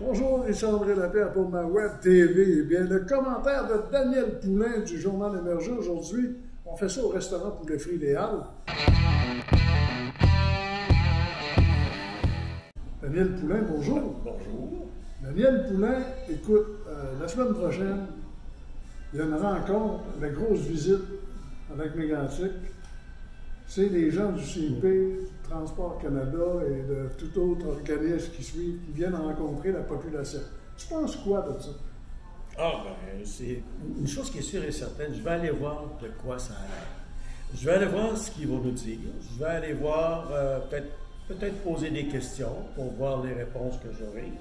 Bonjour, Richard-André Lapierre pour ma Web TV. Eh bien, le commentaire de Daniel Poulain du Journal Émergent aujourd'hui. On fait ça au restaurant Poulet Frit des Halles. Daniel Poulain, bonjour. Bonjour. Daniel Poulain, écoute, la semaine prochaine, il y a une rencontre, la grosse visite avec Mégantic. C'est les gens du CIP, Transport Canada et de tout autre organisme qui suivent, qui viennent rencontrer la population. Tu penses quoi de ça? Ah, ben, c'est une chose qui est sûre et certaine. Je vais aller voir de quoi ça a l'air. Je vais aller voir ce qu'ils vont nous dire. Je vais aller voir, peut-être poser des questions pour voir les réponses que j'aurai.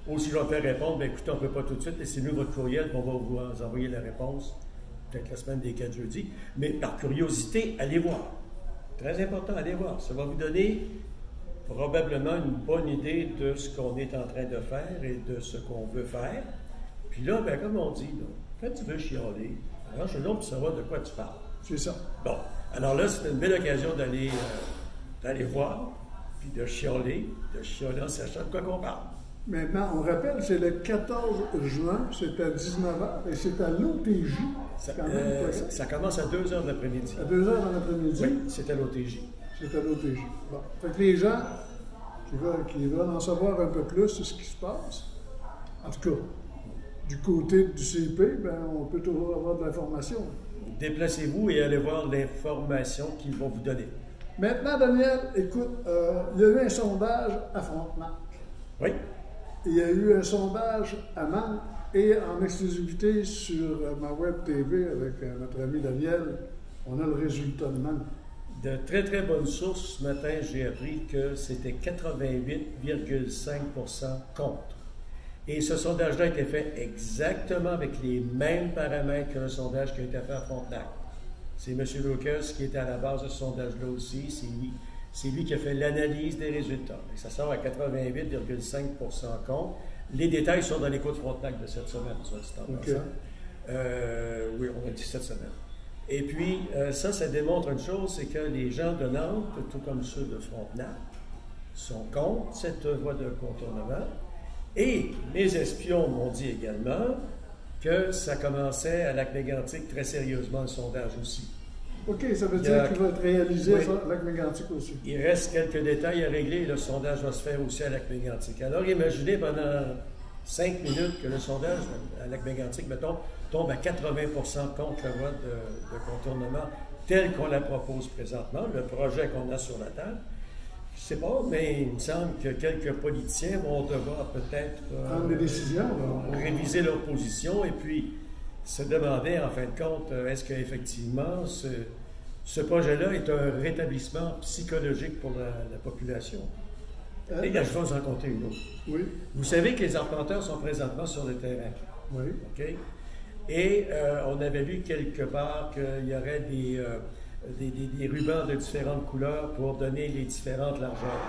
Ou si je vais faire répondre, bien écoutez, on ne peut pas tout de suite, laissez-nous votre courriel, on va vous envoyer la réponse, peut-être la semaine des 4 jeudis. Mais par curiosité, allez voir. Très important, allez voir. Ça va vous donner probablement une bonne idée de ce qu'on est en train de faire et de ce qu'on veut faire. Puis là, bien, comme on dit, là, quand tu veux chialer, arrange-le donc pour savoir de quoi tu parles. C'est ça. Bon, alors là, c'est une belle occasion d'aller voir, puis de chialer en sachant de quoi qu'on parle. Maintenant, on rappelle, c'est le 14 juin, c'est à 19h et c'est à l'OTJ. Ça commence à 2h de l'après-midi. À 2h dans l'après-midi? Oui, c'est à l'OTJ. C'est à l'OTJ. Bon. Fait que les gens qui veulent en savoir un peu plus sur ce qui se passe, en tout cas, du côté du CIP, ben, on peut toujours avoir de l'information. Déplacez-vous et allez voir l'information qu'ils vont vous donner. Maintenant, Daniel, écoute, il y a eu un sondage à Frontenac. Oui. Il y a eu un sondage à Mantes et en exclusivité sur ma Web TV avec notre ami Daniel, on a le résultat de Mantes. De très, très bonnes sources, ce matin, j'ai appris que c'était 88,5% contre. Et ce sondage-là a été fait exactement avec les mêmes paramètres que le sondage qui a été fait à Frontenac. C'est M. Lucas qui était à la base de ce sondage-là aussi. C'est lui qui a fait l'analyse des résultats. Et ça sort à 88,5% contre. Les détails sont dans l'écoute Frontenac de cette semaine, soit dit en passant. Oui, on a dit cette semaine. Et puis, ça démontre une chose, c'est que les gens de Nantes, tout comme ceux de Frontenac, sont contre cette voie de contournement. Et les espions m'ont dit également que ça commençait à Lac-Mégantic très sérieusement, le sondage aussi. OK, ça veut dire qu'il va être réalisé à Lac-Mégantic aussi. Il reste quelques détails à régler et le sondage va se faire aussi à Lac-Mégantic. Alors, imaginez pendant 5 minutes que le sondage à Lac-Mégantic, mettons, tombe à 80% contre la voie de contournement telle qu'on la propose présentement, le projet qu'on a sur la table. Je ne sais pas, mais il me semble que quelques politiciens vont devoir peut-être prendre des décisions, réviser leur position et puis se demander, en fin de compte, est-ce qu'effectivement ce projet-là est un rétablissement psychologique pour la population? Et là, je vais vous en compter une autre. Oui. Vous savez que les arpenteurs sont présentement sur le terrain. Oui. OK? Et on avait lu quelque part qu'il y aurait des rubans de différentes couleurs pour donner les différentes largeurs.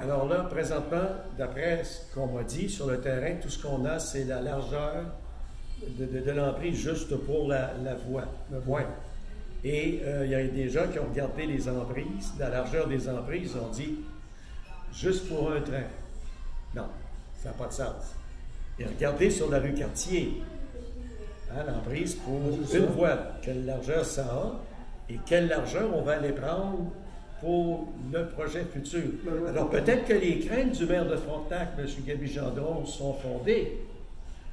Alors là, présentement, d'après ce qu'on m'a dit sur le terrain, tout ce qu'on a, c'est la largeur de l'emprise juste pour la voie. Ouais. Et il y a des gens qui ont regardé les emprises, la largeur des emprises, ils ont dit juste pour un train. Non, ça n'a pas de sens. Et regardez sur la rue Cartier, l'emprise pour une voie, quelle largeur ça a et quelle largeur on va aller prendre pour le projet futur. Alors peut-être que les craintes du maire de Frontenac, M. Gaby Gendron, sont fondées,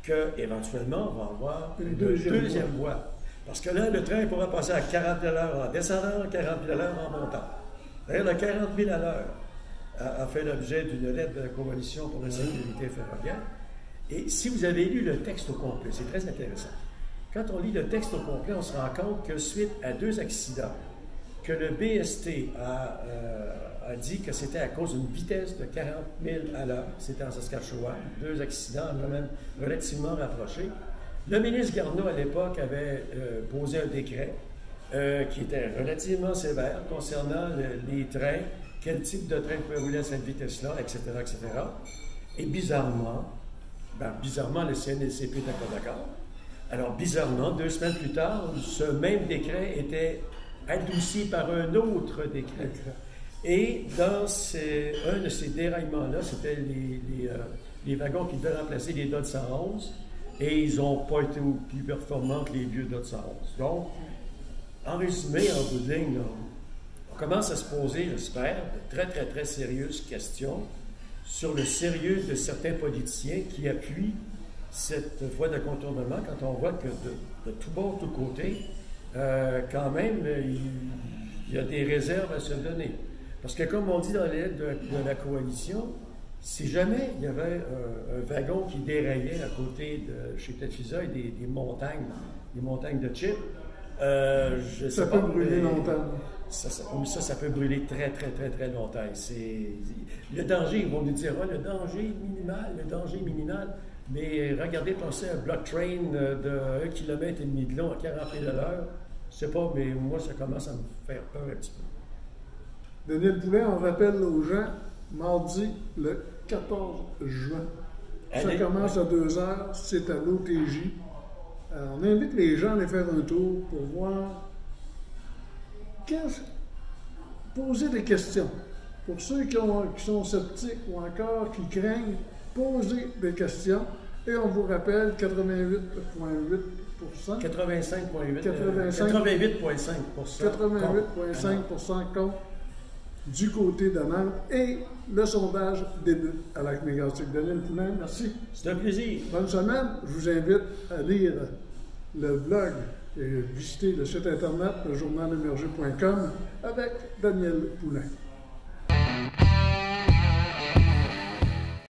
qu'éventuellement on va avoir une deuxième voie. Parce que là, le train pourra passer à 40 000 à l'heure en descendant, 40 000 à l'heure en montant. D'ailleurs, le 40 000 à l'heure a fait l'objet d'une lettre de la Coalition pour la sécurité ferroviaire. Et si vous avez lu le texte au complet, c'est très intéressant. Quand on lit le texte au complet, on se rend compte que suite à 2 accidents, que le BST a dit que c'était à cause d'une vitesse de 40 000 à l'heure, c'était en Saskatchewan, 2 accidents quand même relativement rapprochés. Le ministre Garneau, à l'époque, avait posé un décret qui était relativement sévère concernant les trains, quel type de train pouvait rouler à cette vitesse-là, etc., etc. Et bizarrement, le CNLCP n'était pas d'accord. Alors, bizarrement, 2 semaines plus tard, ce même décret était adouci par un autre décret. Et dans un de ces déraillements-là, c'était les wagons qui devaient remplacer les Dodge 111, et ils n'ont pas été plus performants que les vieux Dodge 111. Donc, en résumé, en bout de ligne, on commence à se poser, j'espère, de très, très, très sérieuses questions sur le sérieux de certains politiciens qui appuient cette voie de contournement quand on voit que de tout bord, de tout côté, quand même, il y a des réserves à se donner. Parce que comme on dit dans les lettres de la coalition, si jamais il y avait un wagon qui déraillait à côté de chez Tafisa et des montagnes de chips, je sais ça pas, peut brûler longtemps. Ça peut brûler très, très, très, très longtemps. Le danger, ils vont nous dire, le danger minimal. Mais regardez, pensez à un block train de 1,5 km de long à 40 000 à l'heure. Je sais pas, mais moi, ça commence à me faire peur un petit peu. Daniel Poulain, on rappelle aux gens, mardi le 14 juin. Ça commence à 2h, c'est à l'OTJ. On invite les gens à aller faire un tour pour voir, poser des questions. Pour ceux qui sont sceptiques ou encore qui craignent, posez des questions. Et on vous rappelle 88,8%. 88,5% contre du côté de Nantes. Et le sondage débute à Lac-Mégantic. Daniel Poulain, merci. C'est un plaisir. Bonne semaine. Je vous invite à lire le blog et visiter le site internet, lejournalemergé.com avec Daniel Poulain.